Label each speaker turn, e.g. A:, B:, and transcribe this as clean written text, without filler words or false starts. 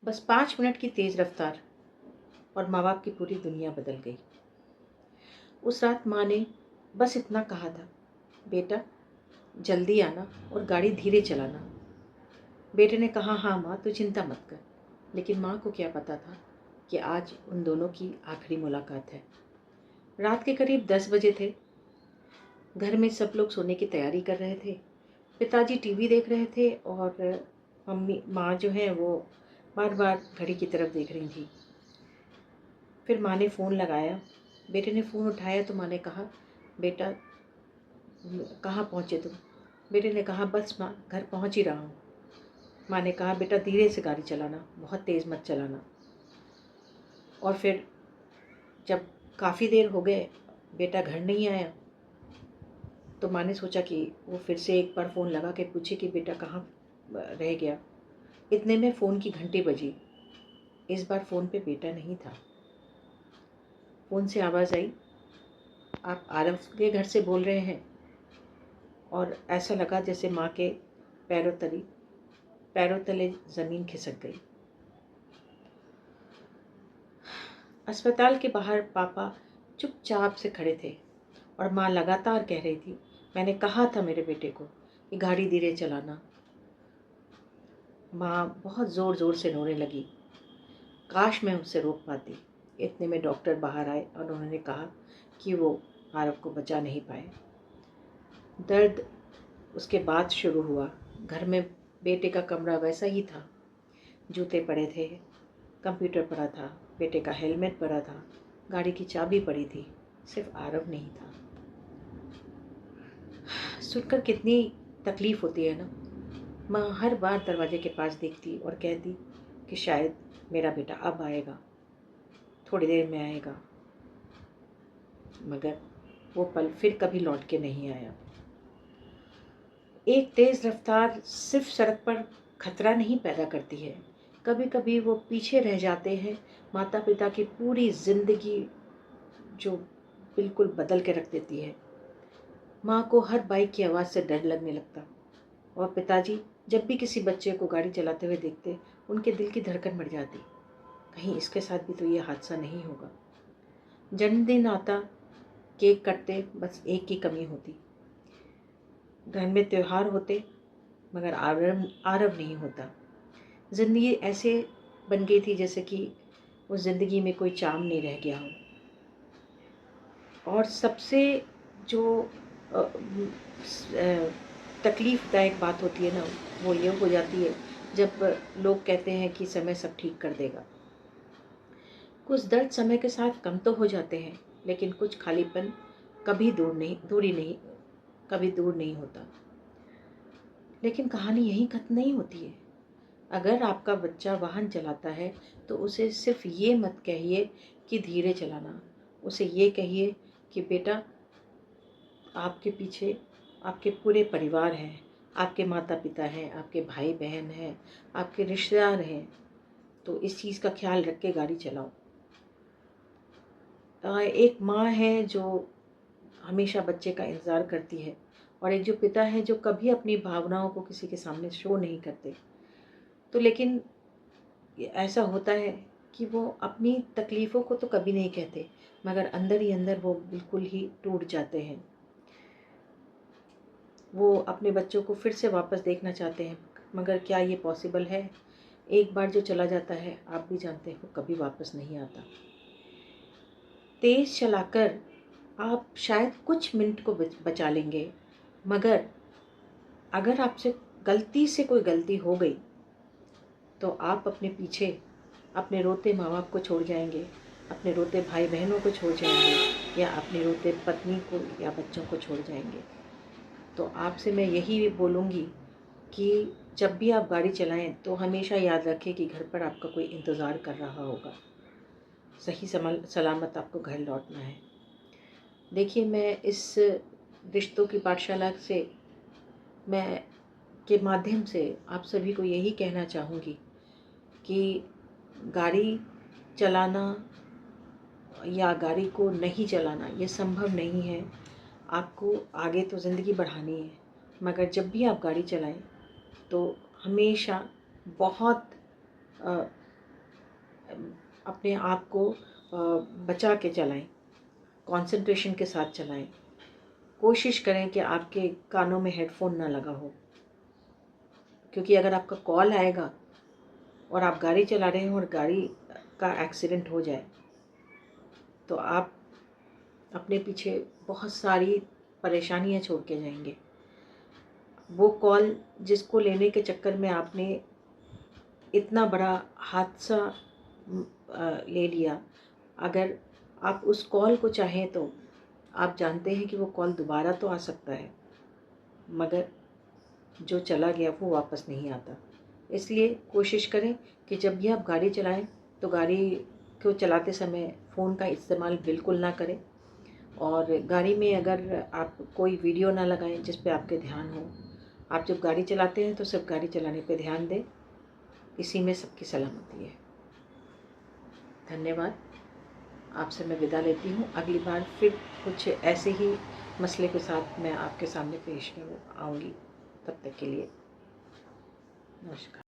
A: बस 5 मिनट की तेज़ रफ्तार और माँ बाप की पूरी दुनिया बदल गई। उस रात माँ ने बस इतना कहा था, बेटा जल्दी आना और गाड़ी धीरे चलाना। बेटे ने कहा, हाँ माँ तू चिंता मत कर। लेकिन माँ को क्या पता था कि आज उन दोनों की आखिरी मुलाकात है। रात के करीब 10 बजे थे। घर में सब लोग सोने की तैयारी कर रहे थे। पिताजी टीवी देख रहे थे और माँ जो है वो बार बार घड़ी की तरफ देख रही थी। फिर माँ ने फ़ोन लगाया। बेटे ने फ़ोन उठाया तो माँ ने कहा, बेटा कहाँ पहुँचे तुम? बेटे ने कहा, बस माँ घर पहुँच ही रहा हूँ। माँ ने कहा, बेटा धीरे से गाड़ी चलाना, बहुत तेज़ मत चलाना। और फिर जब काफ़ी देर हो गए बेटा घर नहीं आया तो माँ ने सोचा कि वो फिर से एक बार फ़ोन लगा के पूछे कि बेटा कहाँ रह गया। इतने में फ़ोन की घंटी बजी। इस बार फ़ोन पे बेटा नहीं था। फ़ोन से आवाज़ आई, आप आरव के घर से बोल रहे हैं? और ऐसा लगा जैसे माँ के पैरों तले ज़मीन खिसक गई। अस्पताल के बाहर पापा चुपचाप से खड़े थे और माँ लगातार कह रही थी, मैंने कहा था मेरे बेटे को कि गाड़ी धीरे चलाना। माँ बहुत ज़ोर ज़ोर से रोने लगी। काश मैं उसे रोक पाती। इतने में डॉक्टर बाहर आए और उन्होंने कहा कि वो आरव को बचा नहीं पाए। दर्द उसके बाद शुरू हुआ। घर में बेटे का कमरा वैसा ही था। जूते पड़े थे, कंप्यूटर पड़ा था, बेटे का हेलमेट पड़ा था, गाड़ी की चाबी पड़ी थी, सिर्फ आरव नहीं था। सुनकर कितनी तकलीफ़ होती है ना। माँ हर बार दरवाजे के पास देखती और कहती कि शायद मेरा बेटा अब आएगा, थोड़ी देर में आएगा। मगर वो पल फिर कभी लौट के नहीं आया। एक तेज़ रफ्तार सिर्फ सड़क पर खतरा नहीं पैदा करती है, कभी कभी वो पीछे रह जाते हैं माता पिता की पूरी ज़िंदगी, जो बिल्कुल बदल के रख देती है। माँ को हर बाइक की आवाज़ से डर लगने लगता और पिताजी जब भी किसी बच्चे को गाड़ी चलाते हुए देखते उनके दिल की धड़कन बढ़ जाती। कहीं इसके साथ भी तो ये हादसा नहीं होगा। जन्मदिन आता, केक कटते, बस एक की कमी होती। घर में त्योहार होते मगर आरव नहीं होता। ज़िंदगी ऐसे बन गई थी जैसे कि उस ज़िंदगी में कोई चाम नहीं रह गया हो। और सबसे जो तकलीफ़दायक बात होती है ना, वो ये हो जाती है जब लोग कहते हैं कि समय सब ठीक कर देगा। कुछ दर्द समय के साथ कम तो हो जाते हैं, लेकिन कुछ खालीपन कभी दूर नहीं होता। लेकिन कहानी यहीं खत्म नहीं होती है। अगर आपका बच्चा वाहन चलाता है तो उसे सिर्फ ये मत कहिए कि धीरे चलाना। उसे ये कहिए कि बेटा आपके पीछे आपके पूरे परिवार हैं, आपके माता पिता हैं, आपके भाई बहन हैं, आपके रिश्तेदार हैं, तो इस चीज़ का ख्याल रख के गाड़ी चलाओ। एक माँ है जो हमेशा बच्चे का इंतज़ार करती है और एक जो पिता है जो कभी अपनी भावनाओं को किसी के सामने शो नहीं करते। तो लेकिन ऐसा होता है कि वो अपनी तकलीफ़ों को तो कभी नहीं कहते, मगर अंदर ही अंदर वो बिल्कुल ही टूट जाते हैं। वो अपने बच्चों को फिर से वापस देखना चाहते हैं, मगर क्या ये पॉसिबल है? एक बार जो चला जाता है आप भी जानते हो कभी वापस नहीं आता। तेज़ चलाकर आप शायद कुछ मिनट को बचा लेंगे, मगर अगर आपसे गलती से कोई गलती हो गई तो आप अपने पीछे अपने रोते माँ बाप को छोड़ जाएंगे, अपने रोते भाई बहनों को छोड़ जाएंगे, या अपनी रोते पत्नी को या बच्चों को छोड़ जाएंगे। तो आपसे मैं यही बोलूँगी कि जब भी आप गाड़ी चलाएं तो हमेशा याद रखें कि घर पर आपका कोई इंतज़ार कर रहा होगा। सही सलामत आपको घर लौटना है। देखिए, मैं इस रिश्तों की पाठशाला से मैं के माध्यम से आप सभी को यही कहना चाहूँगी कि गाड़ी चलाना या गाड़ी को नहीं चलाना ये संभव नहीं है। आपको आगे तो ज़िंदगी बढ़ानी है, मगर जब भी आप गाड़ी चलाएं तो हमेशा बहुत अपने आप को बचा के चलाएं, कंसंट्रेशन के साथ चलाएं। कोशिश करें कि आपके कानों में हेडफोन ना लगा हो, क्योंकि अगर आपका कॉल आएगा और आप गाड़ी चला रहे हैं और गाड़ी का एक्सीडेंट हो जाए तो आप अपने पीछे बहुत सारी परेशानियां छोड़ के जाएंगे। वो कॉल जिसको लेने के चक्कर में आपने इतना बड़ा हादसा ले लिया, अगर आप उस कॉल को चाहें तो आप जानते हैं कि वो कॉल दोबारा तो आ सकता है, मगर जो चला गया वो वापस नहीं आता। इसलिए कोशिश करें कि जब भी आप गाड़ी चलाएं तो गाड़ी को चलाते समय फ़ोन का इस्तेमाल बिल्कुल ना करें, और गाड़ी में अगर आप कोई वीडियो ना लगाएं जिस पे आपके ध्यान हो। आप जब गाड़ी चलाते हैं तो सिर्फ गाड़ी चलाने पे ध्यान दें, इसी में सबकी सलामती है। धन्यवाद। आपसे मैं विदा लेती हूँ। अगली बार फिर कुछ ऐसे ही मसले के साथ मैं आपके सामने पेश आऊँगी। तब तक के लिए नमस्कार।